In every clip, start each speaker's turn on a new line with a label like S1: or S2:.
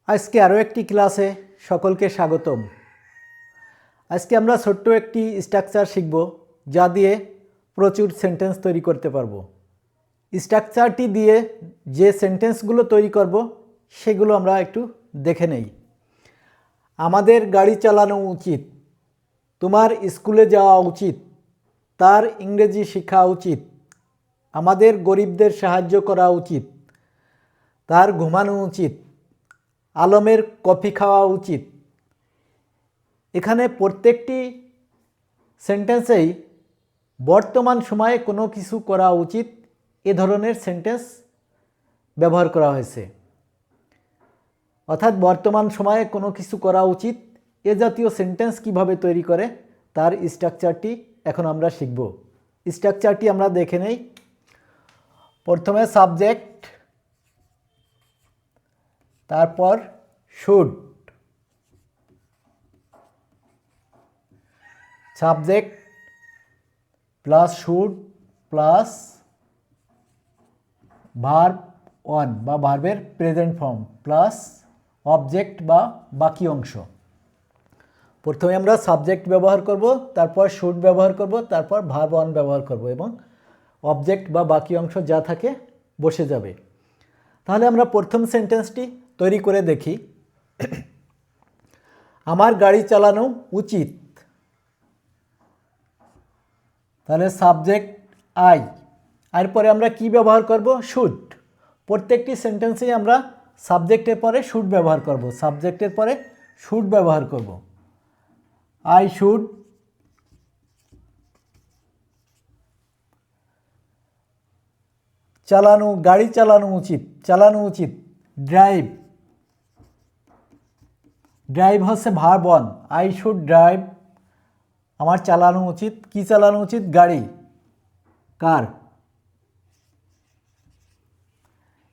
S1: আজকে আরও একটি ক্লাসে সকলকে স্বাগতম। আজকে আমরা ছোট্ট একটি স্ট্রাকচার শিখব যা দিয়ে প্রচুর সেন্টেন্স তৈরি করতে পারবো। স্ট্রাকচারটি দিয়ে যে সেন্টেন্সগুলো তৈরি করব সেগুলো আমরা একটু দেখে নেই। আমাদের গাড়ি চালানো উচিত, তোমার স্কুলে যাওয়া উচিত, তার ইংরেজি শেখা উচিত, আমাদের গরিবদের সাহায্য করা উচিত, তার ঘুমানো উচিত, আলমের কফি খাওয়া উচিত। এখানে প্রত্যেকটি সেন্টেন্সেই বর্তমান সময়ে কোনো কিছু করা উচিত এ ধরনের সেন্টেন্স ব্যবহার করা হয়েছে। অর্থাৎ বর্তমান সময়ে কোনো কিছু করা উচিত এ জাতীয় সেন্টেন্স কিভাবে তৈরি করে তার স্ট্রাকচারটি এখন আমরা শিখব। স্ট্রাকচারটি আমরা দেখে নেই। প্রথমে সাবজেক্ট, তারপর should, subject plus should plus verb one বা ভার্বের প্রেজেন্ট ফর্ম প্লাস অবজেক্ট বা বাকি অংশ। প্রথমে আমরা সাবজেক্ট ব্যবহার করব, তারপর শুড ব্যবহার করব, তারপর ভার্ব ওয়ান ব্যবহার করব এবং অবজেক্ট বা বাকি অংশ যা থাকে বসে যাবে। তাহলে আমরা প্রথম সেন্টেন্সটি তৈরি করে দেখি। আমার গাড়ি চালানো উচিত। তাহলে সাবজেক্ট আই, এরপরে আমরা কি ব্যবহার করব? শুড। প্রত্যেকটি সেন্টেন্সেই আমরা সাবজেক্টের পরে শুড ব্যবহার করব, সাবজেক্টের পরে শুড ব্যবহার করব। আই শুড চালানো, গাড়ি চালানো উচিত, চালানো উচিত। ড্রাইভ, ড্রাইভ হচ্ছে verb one. I should drive, আমার চালানো উচিত। কি চালানো উচিত? গাড়ি, কার।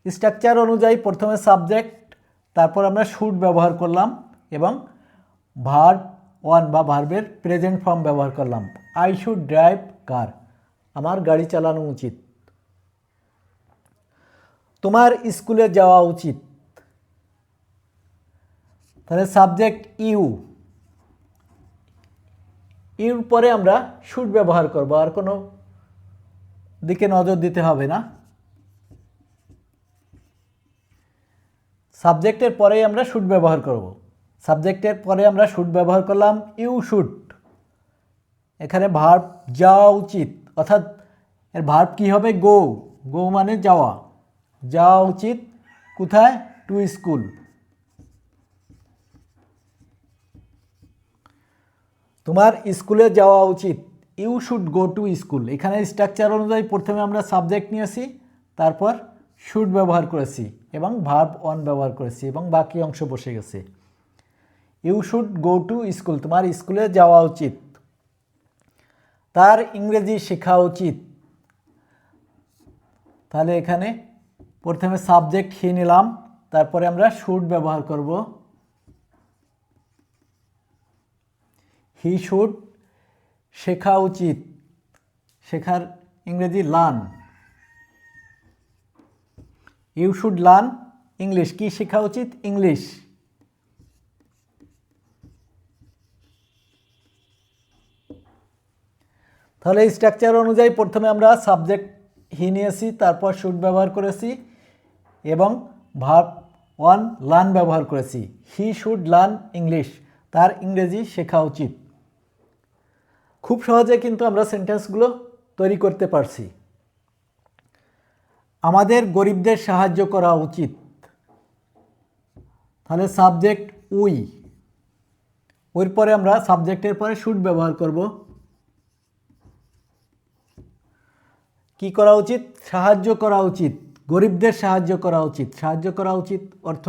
S1: স্ট্রাকচার অনুযায়ী প্রথমে সাবজেক্ট, তারপর আমরা শুড ব্যবহার করলাম এবং ভার্ব ওয়ান বা ভার্বের প্রেজেন্ট ফর্ম ব্যবহার করলাম। আই শুড ড্রাইভ কার, আমার গাড়ি চালানো উচিত। তোমার স্কুলে যাওয়া উচিত। তাহলে সাবজেক্ট ইউ, ইউর পরে আমরা শুড ব্যবহার করব, আর কোনো দিকে নজর দিতে হবে না। সাবজেক্টের পরেই আমরা শুড ব্যবহার করব। সাবজেক্টের পরে আমরা শুড ব্যবহার করলাম। ইউ শুড, এখানে ভার্ব যাওয়া উচিত, অর্থাৎ এর ভার্ব কি হবে? গো। গো মানে যাওয়া, যাওয়া উচিত। কোথায়? To school. তোমার স্কুলে যাওয়া উচিত। You should go to school. এখানে স্ট্রাকচার অনুযায়ী প্রথমে আমরা সাবজেক্ট নিয়েছি, তারপর শুড ব্যবহার করেছি এবং ভার্ব অন ব্যবহার করেছি এবং বাকি অংশ বসে গেছে। You should go to school, তোমার স্কুলে যাওয়া উচিত। তার ইংরেজি শেখা উচিত। তাহলে এখানে প্রথমে সাবজেক্ট হি নিলাম, তারপরে আমরা শুড ব্যবহার করব। হি শুড শেখা উচিত, শেখার ইংরেজি learn. You should learn English, কি শেখা উচিত? ইংলিশ। তাহলে এই স্ট্রাকচার অনুযায়ী প্রথমে আমরা সাবজেক্ট হি নিয়েছি, তারপর শুড ব্যবহার করেছি এবং ভার্ব ওয়ান লার্ন ব্যবহার করেছি। হি শুড লার্ন ইংলিশ, তার ইংরেজি শেখা উচিত। খুব সহজে কিন্তু আমরা সেন্টেন্সগুলো তৈরি করতে পারছি। আমাদের গরিবদের সাহায্য করা উচিত। তাহলে সাবজেক্ট উই, ওর পরে আমরা সাবজেক্টের পরে শুড ব্যবহার করব। কি করা উচিত? সাহায্য করা উচিত, গরিবদের সাহায্য করা উচিত। সাহায্য করা উচিত অর্থ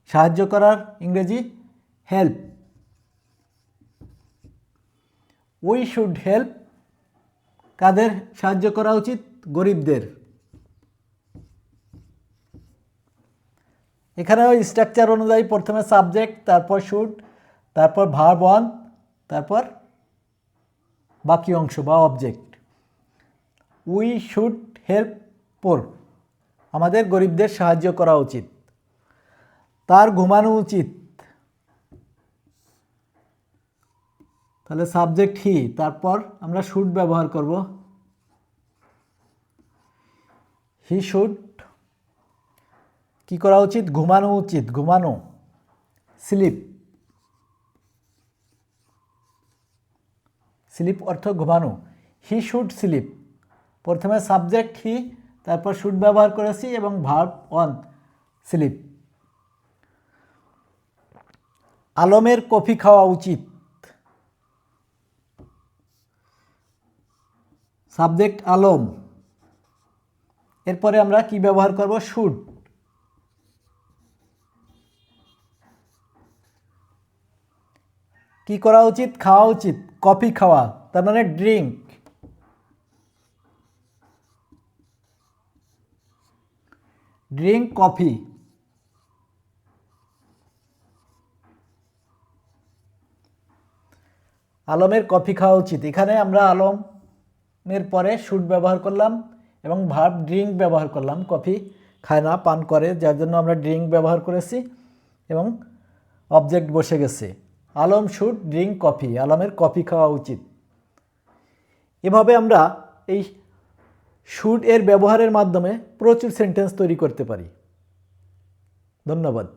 S1: সাহায্য করার ইংরেজি হেল্প। উই শুড হেল্প, কাদের সাহায্য করা উচিত? গরিবদের। এখানেও স্ট্রাকচার অনুযায়ী প্রথমে সাবজেক্ট, তারপর শুড, তারপর ভার্ব ওয়ান, তারপর বাকি অংশ বা অবজেক্ট। উই শুড হেল্প পোর, আমাদের গরিবদের সাহায্য করা উচিত। তার ঘুমানো উচিত। তাহলে সাবজেক্ট হি, তারপর আমরা শুড ব্যবহার করব। হি শুড কি করা উচিত? ঘুমানো উচিত। ঘুমানো, স্লিপ। স্লিপ অর্থ ঘুমানো। He should sleep. প্রথমে সাবজেক্ট হি, তারপর শুড ব্যবহার করেছি এবং ভার্ব অন, স্লিপ। আলমের কফি খাওয়া উচিত। সাবজেক্ট আলম, এরপরে আমরা কি ব্যবহার করব? শুড। কি করা উচিত? খাওয়া উচিত। কফি খাওয়া, তার মানে ড্রিঙ্ক। Drink coffee. আলমের কফি খাওয়া উচিত। এখানে আমরা আলমের পরে শুড ব্যবহার করলাম এবং ভার্ব ড্রিঙ্ক ব্যবহার করলাম। কফি খায় না, পান করে, যার জন্য আমরা ড্রিঙ্ক ব্যবহার করেছি এবং অবজেক্ট বসে গেছে। Alam should drink coffee. আলমের কফি খাওয়া উচিত। এভাবে আমরা এই শুড এর ব্যবহারের মাধ্যমে প্রচুর সেন্টেন্স তৈরি করতে পারি। ধন্যবাদ।